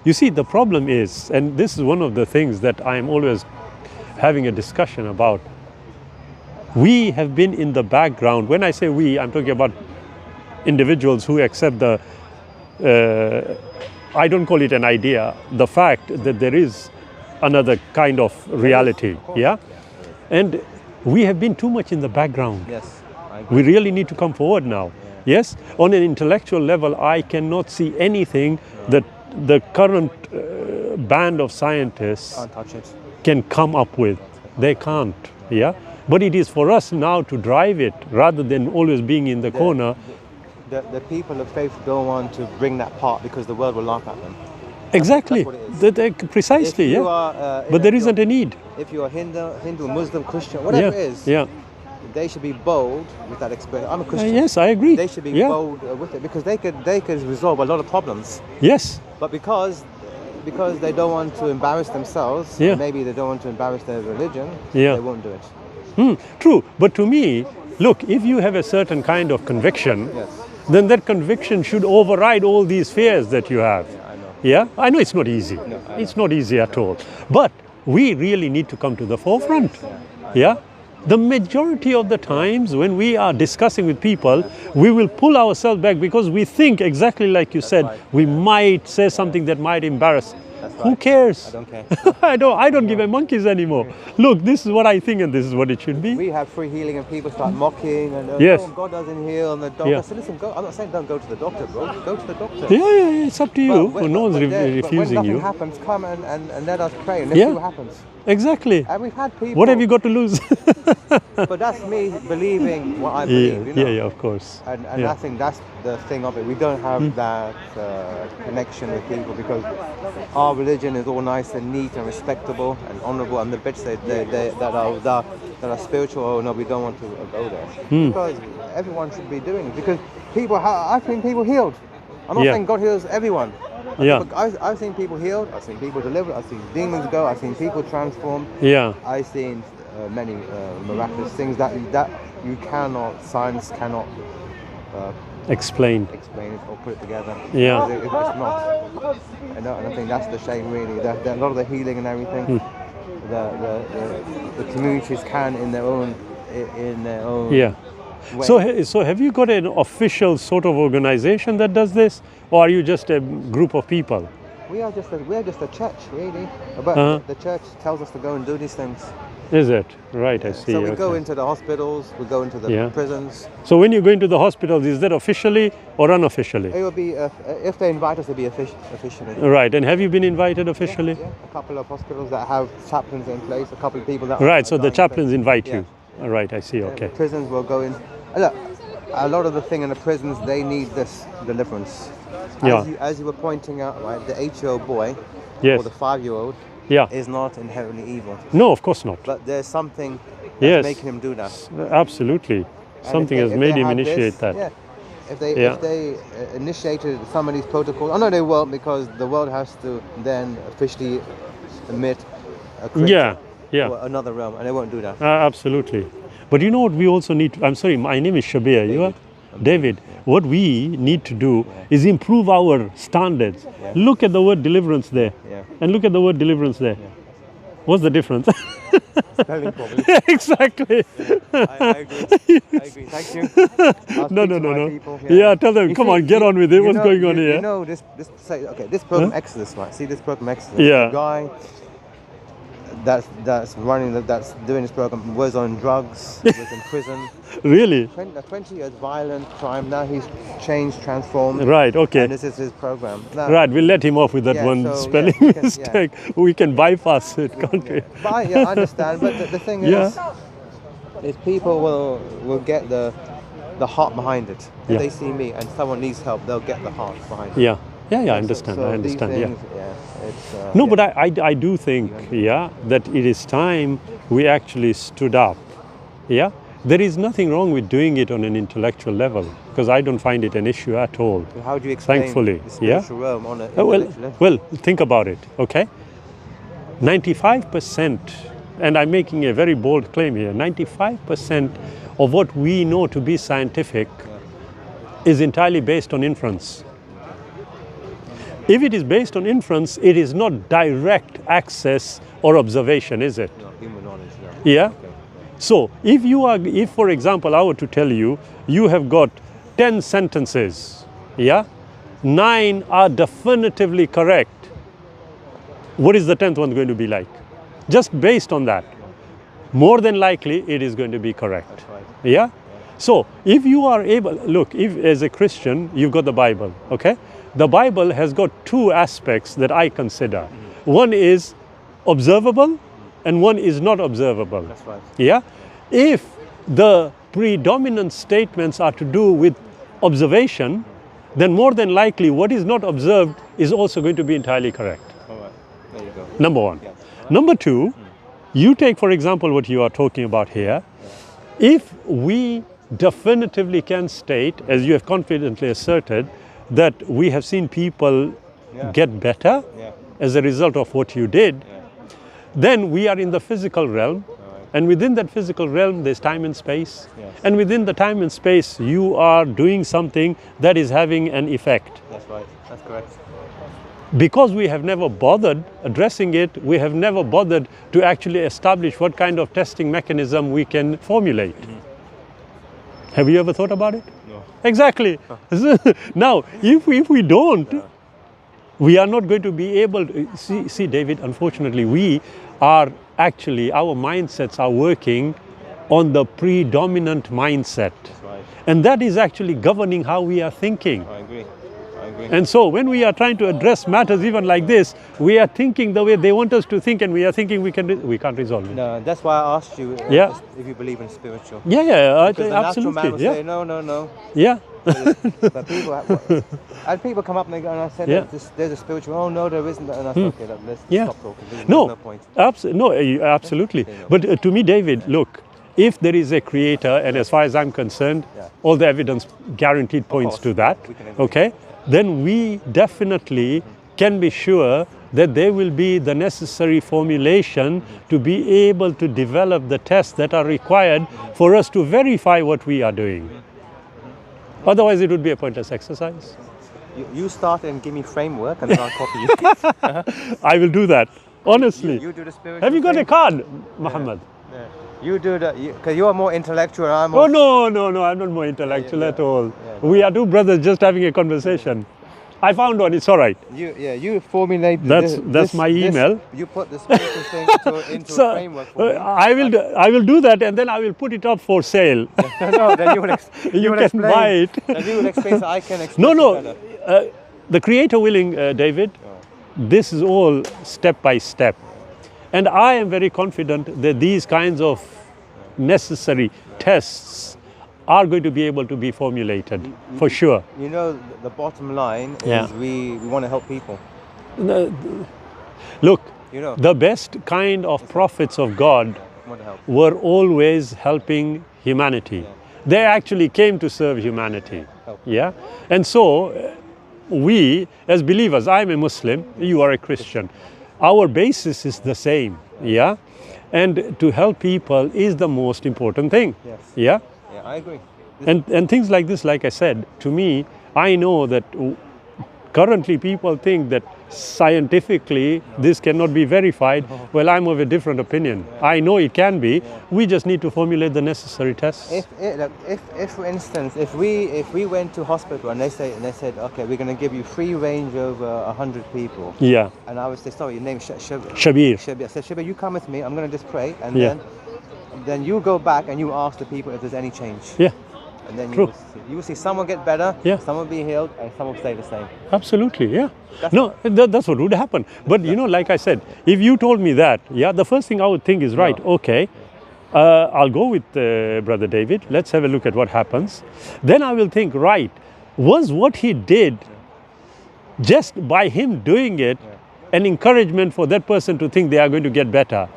You see, the problem is, and this is one of the things that I'm always having a discussion about, we have been in the background. When I say we, I'm talking about individuals who accept the, I don't call it an idea, the fact that there is another kind of reality, yeah? And we have been too much in the background. Yes, I agree. We really need to come forward now. Yes, on an intellectual level, I cannot see anything that the current band of scientists Can't touch it. can come up with. They can't, yeah? But it is for us now to drive it rather than always being in the corner. The people of faith don't want to bring that part because the world will laugh at them. Exactly, That's what it is. Precisely, If you yeah. are, But there isn't a need. If you're Hindu, Muslim, Christian, whatever it is, Yeah. they should be bold with that experience. I'm a Christian. Yes, I agree. They should be bold with it because they could resolve a lot of problems. Yes. But because they don't want to embarrass themselves, maybe they don't want to embarrass their religion, they won't do it. True, but to me, look, if you have a certain kind of conviction, then that conviction should override all these fears that you have. Yeah, I know it's not easy. No, it's not easy at all. But we really need to come to the forefront. Yeah. The majority of the times when we are discussing with people, we will pull ourselves back because we think exactly like you said, we might say something that might embarrass. Who cares? I don't care. I don't give a monkeys anymore. Look, this is what I think and this is what it should be. We have free healing and people start mocking and yes. God doesn't heal and the doctor. So listen, I'm not saying don't go to the doctor, bro. Go to the doctor. Yeah, it's up to you. No one's refusing when you. nothing happens, come and let us pray and let's see what happens. Exactly. And we've had people. What have you got to lose? But that's me believing what I believe. You know? Yeah, of course. And I think that's the thing of it. We don't have that connection with people because our religion is all nice and neat and respectable and honourable, and the bits that are spiritual. Oh no, we don't want to go there because everyone should be doing it. Because people, I've seen people healed. I'm not saying God heals everyone. I've seen people healed, I've seen people delivered, I've seen demons go, I've seen people transform. I've seen many miraculous things that you science cannot explain it or put it together. It's not. And I think that's the shame really. That a lot of the healing and everything, the communities can in their own way. So have you got an official sort of organization that does this, or are you just a group of people? We are just a church, really. But the church tells us to go and do these things. Is it? Right, I see. So we go into the hospitals, we go into the prisons. So when you go into the hospitals, is that officially or unofficially? It will be, if they invite us, it will be officially. Right, and have you been invited officially? Yeah. A couple of hospitals that have chaplains in place, a couple of people that... Right, so the chaplains invite you. Right, I see, okay. Prisons will go in. Look, a lot of the thing in the prisons, they need this deliverance. As you were pointing out, right, the 8-year-old boy or the 5-year-old is not inherently evil. No, of course not. But there's something that's making him do that. Absolutely. Something has made him initiate that. If they initiated some of these protocols, I know they won't because the world has to then officially admit another realm, and they won't do that. Absolutely. But you know what we also need to, I'm sorry, my name is Shabir, you are? David. What we need to do is improve our standards. Look at the word deliverance there. And look at the word deliverance there. What's the difference? Spelling problem. Exactly. I agree. Thank you. No. People, tell them, come on, get on with it. What's going on here? You know, this program Exodus, right? See this program Exodus. Yeah. The guy that's doing this program was on drugs, was in prison. Really? 20 years violent crime. Now he's changed, transformed. Right, okay. And this is his program. Now, right, we'll let him off with that spelling mistake. We can bypass it, can't we? I understand, but the thing is people will get the heart behind it. If they see me and someone needs help, they'll get the heart behind it. I understand. So I understand. Things, but I do think, that it is time we actually stood up. There is nothing wrong with doing it on an intellectual level because I don't find it an issue at all. How do you explain thankfully, the spiritual realm on an intellectual level? Well, think about it. Okay, 95%, and I'm making a very bold claim here. 95% of what we know to be scientific is entirely based on inference. If it is based on inference, it is not direct access or observation, is it? No, human knowledge. Yeah. Okay. So if for example I were to tell you, you have got 10 sentences, yeah, 9 are definitively correct. What is the 10th one going to be like? Just based on that, more than likely it is going to be correct. That's right. Yeah. So if you are able, look, if as a Christian you've got the Bible, okay? The Bible has got 2 aspects that I consider. One is observable and one is not observable. That's right. Yeah. If the predominant statements are to do with observation, then more than likely what is not observed is also going to be entirely correct. All right. There you go. Number 1. Yes. Number 2, you take for example what you are talking about here. If we definitively can state, as you have confidently asserted, that we have seen people get better as a result of what you did, then we are in the physical realm. And within that physical realm, there's time and space. Yes. And within the time and space, you are doing something that is having an effect. That's right. That's correct. Because we have never bothered addressing it, we have never bothered to actually establish what kind of testing mechanism we can formulate. Have you ever thought about it? No. Exactly. Now, if we don't, we are not going to be able to see, David, unfortunately, we are actually, our mindsets are working on the predominant mindset. That's right. And that is actually governing how we are thinking. I agree. I agree. And so when we are trying to address matters even like this, we are thinking the way they want us to think, and we are thinking we can't resolve it. No, that's why I asked you if you believe in spiritual. Yeah, Because the natural man will absolutely. say, no. Yeah. But people come up and I said, Yeah. there's a spiritual. Oh no, there isn't. And I said, okay, let's Yeah. stop talking. There's No, no point. absolutely. But to me, David, look, if there is a creator, and as far as I'm concerned, Yeah. all the evidence guaranteed points course. to that, We can agree. okay, then we definitely can be sure that there will be the necessary formulation to be able to develop the tests that are required for us to verify what we are doing. Otherwise, it would be a pointless exercise. You start and give me framework, and then I'll copy you. I will do that, honestly. You do the spiritual. Have you got a thing. card, Muhammed? Yeah. You do that because you are more intellectual. I'm more. Oh, no, I'm not more intellectual Yeah, at all. yeah. We are two brothers just having a conversation. I found one, it's all right. You formulate. That's my email. You put the spiritual thing into So, a framework for me. I will do that, and then I will put it up for sale. No, then you will You will can explain. buy it. Then you will explain so I can explain. No. The Creator willing, David, this is all step by step. And I am very confident that these kinds of necessary tests are going to be able to be formulated, for sure. You know, the bottom line Yeah. is we want to help people. Look, You know, the best kind of prophets of God we want to help. were always helping humanity. They actually came to serve humanity. Help. Yeah? And so we, as believers, I'm a Muslim, you are a Christian, our basis is the same. Yeah? And to help people is the most important thing. Yes. Yeah? Yeah, I agree. And things like this, like I said, to me, I know that currently people think that scientifically this cannot be verified. Well, I'm of a different opinion. I know it can be. We just need to formulate the necessary tests. If for instance, if we went to hospital and they said, okay, we're going to give you free range over 100 people. Yeah. And I would say, sorry, your name is Shabir. Shabir. I said, Shabir, you come with me. I'm going to just pray, and Yeah. then you go back and you ask the people if there's any change. Yeah. And then True. you will see someone get better, Yeah. someone be healed, and someone stay the same. Absolutely, yeah. That's what would happen. But you know, like I said, if you told me that, yeah, the first thing I would think is, right, okay, I'll go with Brother David. Let's have a look at what happens. Then I will think, right, was what he did, just by him doing it, an encouragement for that person to think they are going to get better?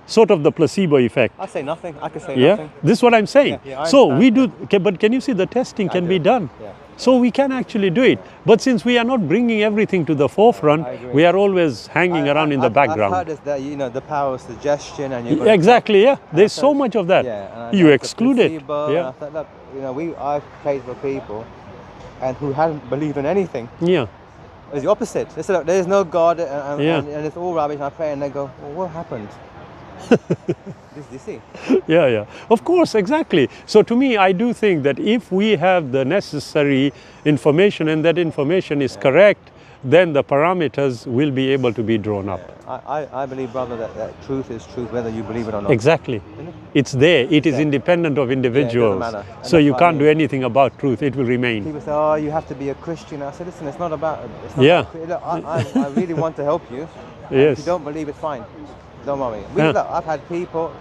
Sort of the placebo effect. I say nothing. I can say Yeah, nothing. this is what I'm saying. Yeah, I so we understand. do, okay, but can you see the testing can be do. done? Yeah. So we can actually do it. But since we are not bringing everything to the forefront, I agree. we are always hanging around in the background. I've heard that, the power of suggestion, and you're Exactly, yeah. There's so much of that. Yeah, and You it's a exclude it. placebo, and Yeah. I thought, look, I've prayed for people, and who hadn't believed in anything, Yeah. It's the opposite. They say, look, there's no God Yeah. and it's all rubbish. And I pray and they go, well, what happened? This, you see? Yeah, yeah. Of course, exactly. So to me, I do think that if we have the necessary information and that information is correct, then the parameters will be able to be drawn up. I believe, brother, that truth is truth, whether you believe it or not. Exactly. It's there. It is independent of individuals. matter. So you can't do anything about truth. It will remain. People say, oh, you have to be a Christian. I said, listen, it's not about... It's not Yeah. about, look, I really want to help you. Yes. If you don't believe it, fine. Don't worry. Look, I've had people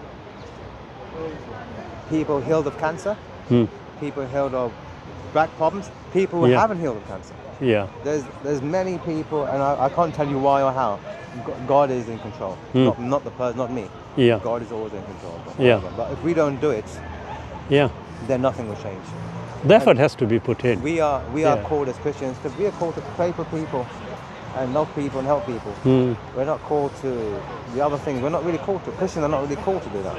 healed of cancer, people healed of back problems, people who haven't healed of cancer. Yeah. There's many people, and I can't tell you why or how. God is in control, not the person, not me. Yeah. God is always in control. Yeah. But if we don't do it, then nothing will change. The effort has to be put in. We are called as Christians to we are called to pray for people and love people and help people. We're not called to the other things. We're not really called to. Christians are not really called to do that.